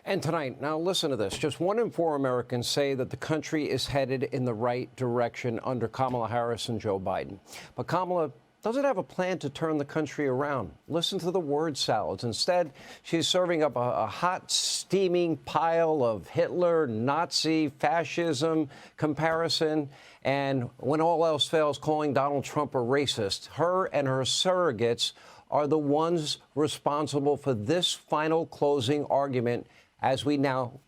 And tonight, now listen to this. Just 1 in 4 Americans say that the country is headed in the right direction under Kamala Harris and Joe Biden. But Kamala doesn't have a plan to turn the country around. Listen to the word salads. Instead, she's serving up a hot, steaming pile of Hitler, Nazi, fascism comparison. And when all else fails, calling Donald Trump a racist. Her and her surrogates are the ones responsible for this final closing argument as we now,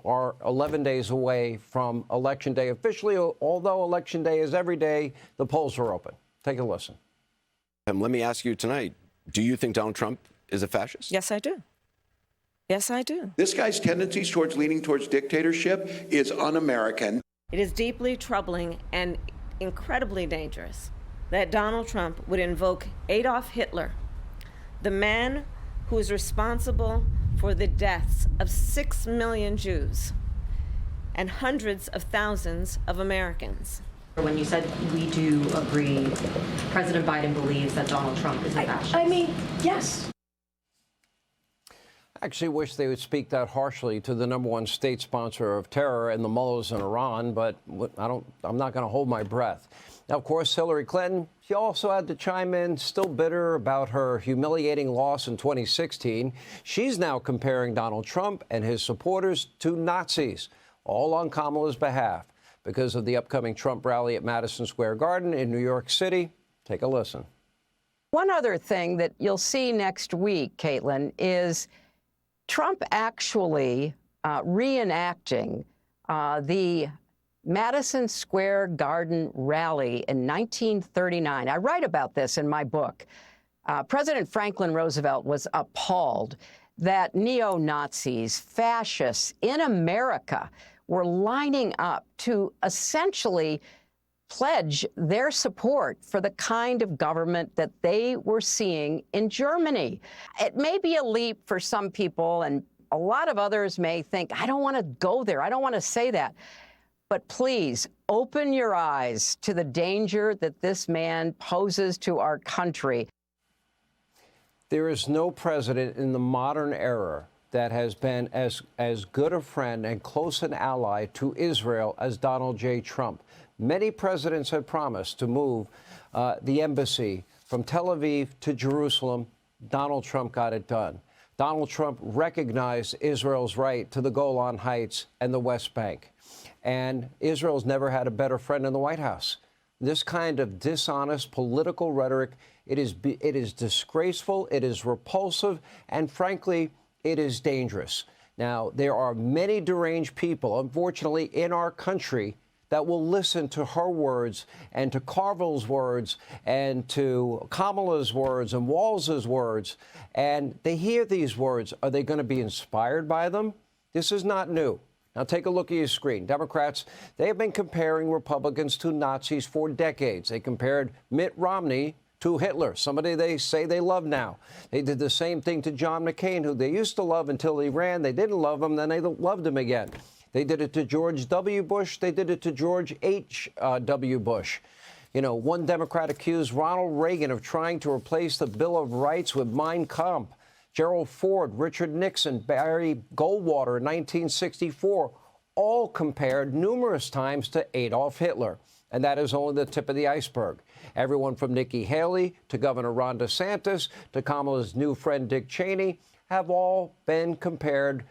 are 11 days away from Election Day officially, although Election Day is every day, the polls are open. Take a listen. Let me ask you tonight, do you think Donald Trump is a fascist? Yes, I do. Yes, I do. This guy's tendencies towards leaning towards dictatorship is un-American. It is deeply troubling and incredibly dangerous that Donald Trump would invoke Adolf Hitler, the man who is responsible for the deaths of 6 million Jews and hundreds of thousands of Americans. When you said we do agree, President Biden believes that Donald Trump is a fascist. I mean, yes. I actually wish they would speak that harshly to the #1 state sponsor of terror and the mullahs in Iran, but I'm not going to hold my breath. Now, of course, Hillary Clinton, she also had to chime in, still bitter about her humiliating loss in 2016. She's now comparing Donald Trump and his supporters to Nazis, all on Kamala's behalf, because of the upcoming Trump rally at Madison Square Garden in New York City. Take a listen. One other thing that you'll see next week, Caitlin, is Trump actually reenacting the Madison Square Garden rally in 1939. I write about this in my book. President Franklin Roosevelt was appalled that neo-Nazis, fascists in America were lining up to essentially pledge their support for the kind of government that they were seeing in Germany. It may be a leap for some people, and a lot of others may think, I don't want to go there. I don't want to say that. But please open your eyes to the danger that this man poses to our country. There is no president in the modern era that has been as good a friend and close an ally to Israel as Donald J. Trump. Many presidents had promised to move the embassy from Tel Aviv to Jerusalem. Donald Trump got it done. Donald Trump recognized Israel's right to the Golan Heights and the West Bank. And Israel's never had a better friend in the White House. This kind of dishonest political rhetoric, it is disgraceful, it is repulsive, and frankly, it is dangerous. Now, there are many deranged people, unfortunately, in our country that will listen to her words and to Carville's words and to Kamala's words and Walz's words, and they hear these words. Are they going to be inspired by them? This is not new. Now, take a look at your screen. Democrats, they have been comparing Republicans to Nazis for decades. They compared Mitt Romney to Hitler, somebody they say they love now. They did the same thing to John McCain, who they used to love until he ran. They didn't love him, then they loved him again. They did it to George W. Bush. They did it to George H.W. Bush. One Democrat accused Ronald Reagan of trying to replace the Bill of Rights with Mein Kampf. Gerald Ford, Richard Nixon, Barry Goldwater in 1964, all compared numerous times to Adolf Hitler. And that is only the tip of the iceberg. Everyone from Nikki Haley to Governor Ron DeSantis to Kamala's new friend Dick Cheney have all been compared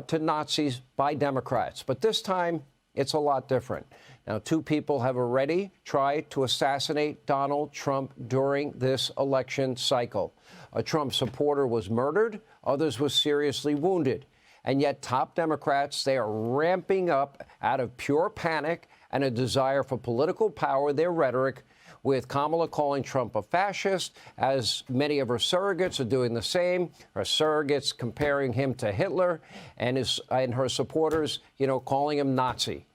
to Nazis by Democrats. But this time, it's a lot different. Now, 2 people have already tried to assassinate Donald Trump during this election cycle. A Trump supporter was murdered. Others were seriously wounded. And yet top Democrats, they are ramping up out of pure panic and a desire for political power their rhetoric, with Kamala calling Trump a fascist, as many of her surrogates are doing the same. Her surrogates comparing him to Hitler, and her supporters, calling him Nazi.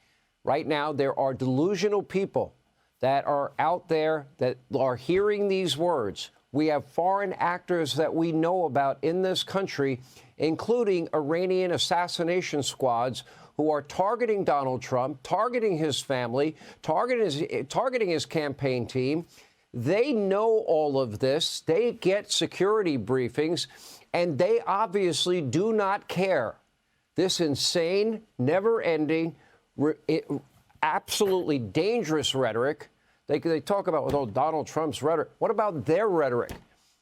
Right now, there are delusional people that are out there that are hearing these words. We have foreign actors that we know about in this country, including Iranian assassination squads who are targeting Donald Trump, targeting his family, targeting his campaign team. They know all of this. They get security briefings, and they obviously do not care. this insane, never-ending, absolutely dangerous rhetoric. They talk about, oh, Donald Trump's rhetoric. What about their rhetoric?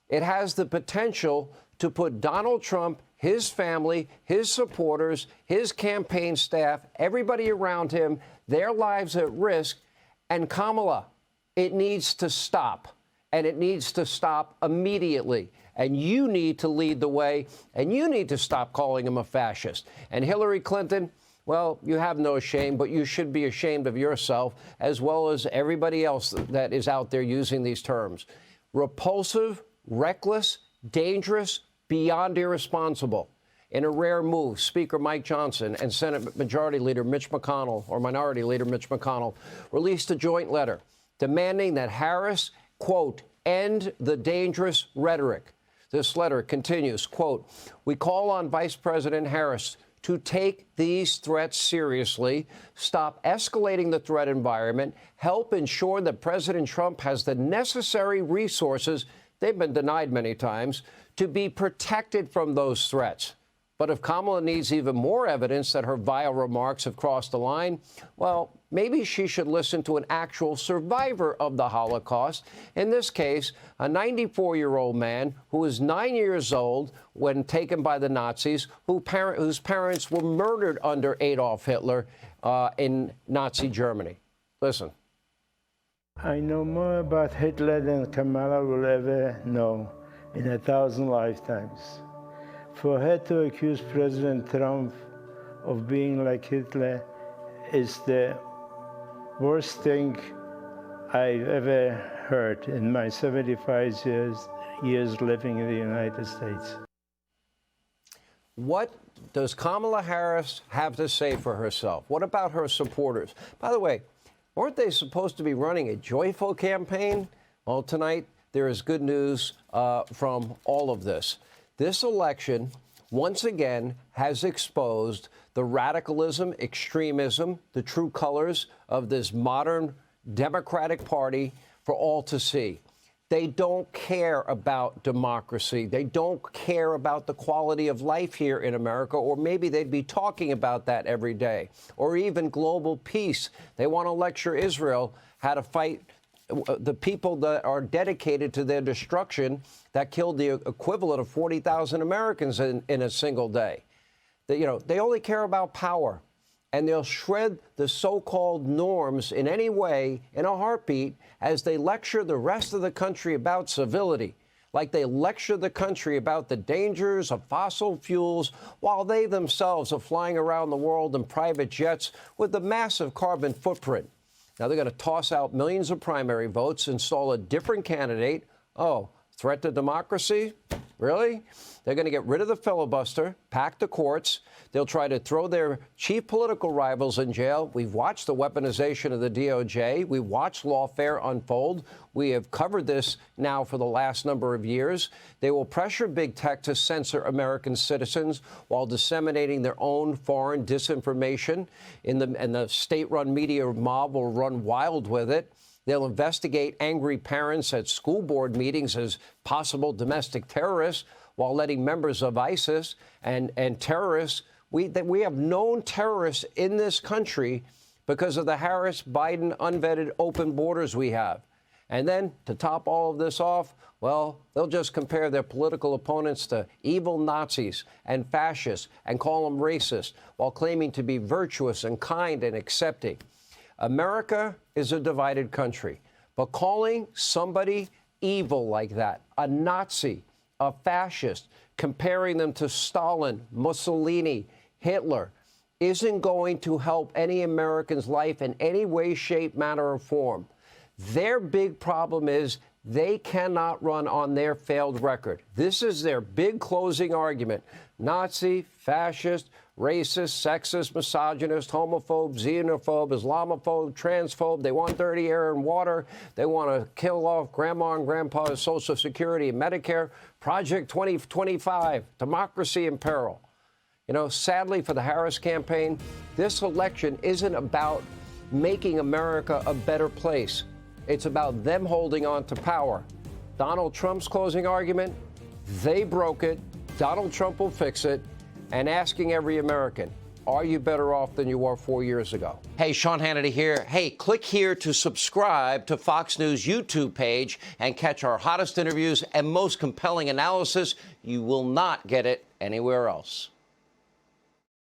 It has the potential to put Donald Trump, his family, his supporters, his campaign staff, everybody around him, their lives at risk. And Kamala, it needs to stop. And it needs to stop immediately. And you need to lead the way. And you need to stop calling him a fascist. And Hillary Clinton, well, you have no shame, but you should be ashamed of yourself, as well as everybody else that is out there using these terms. Repulsive, reckless, dangerous, beyond irresponsible. In a rare move, Speaker Mike Johnson and Senate Majority Leader Mitch McConnell, or Minority Leader Mitch McConnell, released a joint letter demanding that Harris, quote, end the dangerous rhetoric. This letter continues, quote, we call on Vice President Harris to take these threats seriously, stop escalating the threat environment, help ensure that President Trump has the necessary resources, they've been denied many times, to be protected from those threats. But if Kamala needs even more evidence that her vile remarks have crossed the line, well, maybe she should listen to an actual survivor of the Holocaust. In this case, a 94-year-old man who was 9 years old when taken by the Nazis, whose parents were murdered under Adolf Hitler in Nazi Germany. Listen. I know more about Hitler than Kamala will ever know in 1,000 lifetimes. For her to accuse President Trump of being like Hitler is the worst thing I've ever heard in my 75 years living in the United States. What does Kamala Harris have to say for herself? What about her supporters? By the way, weren't they supposed to be running a joyful campaign? Well, tonight there is good news from all of this. This election, once again, has exposed the radicalism, extremism, the true colors of this modern Democratic Party for all to see. They don't care about democracy. They don't care about the quality of life here in America, or maybe they'd be talking about that every day, or even global peace. They want to lecture Israel how to fight the people that are dedicated to their destruction that killed the equivalent of 40,000 Americans in a single day. They only care about power, and they'll shred the so-called norms in any way in a heartbeat as they lecture the rest of the country about civility, like they lecture the country about the dangers of fossil fuels while they themselves are flying around the world in private jets with a massive carbon footprint. Now, they're going to toss out millions of primary votes, install a different candidate. Oh, threat to democracy? Really? They're going to get rid of the filibuster, pack the courts. They'll try to throw their chief political rivals in jail. We've watched the weaponization of the DOJ. We watched lawfare unfold. We have covered this now for the last number of years. They will pressure big tech to censor American citizens while disseminating their own foreign disinformation. And the state-run media mob will run wild with it. They'll investigate angry parents at school board meetings as possible domestic terrorists while letting members of ISIS and terrorists. We have known terrorists in this country because of the Harris-Biden unvetted open borders we have. And then to top all of this off, well, they'll just compare their political opponents to evil Nazis and fascists and call them racist while claiming to be virtuous and kind and accepting. America is a divided country, but calling somebody evil like that, a Nazi, a fascist, comparing them to Stalin, Mussolini, Hitler, isn't going to help any American's life in any way, shape, manner, or form. Their big problem is they cannot run on their failed record. This is their big closing argument. Nazi, fascist, racist, sexist, misogynist, homophobe, xenophobe, Islamophobe, transphobe. They want dirty air and water. They want to kill off grandma and grandpa's Social Security and Medicare. Project 2025, democracy in peril. Sadly for the Harris campaign, this election isn't about making America a better place. It's about them holding on to power. Donald Trump's closing argument, they broke it. Donald Trump will fix it. and asking every American, are you better off than you were 4 years ago? Hey, Sean Hannity here. Hey, click here to subscribe to Fox News YouTube page and catch our hottest interviews and most compelling analysis. You will not get it anywhere else.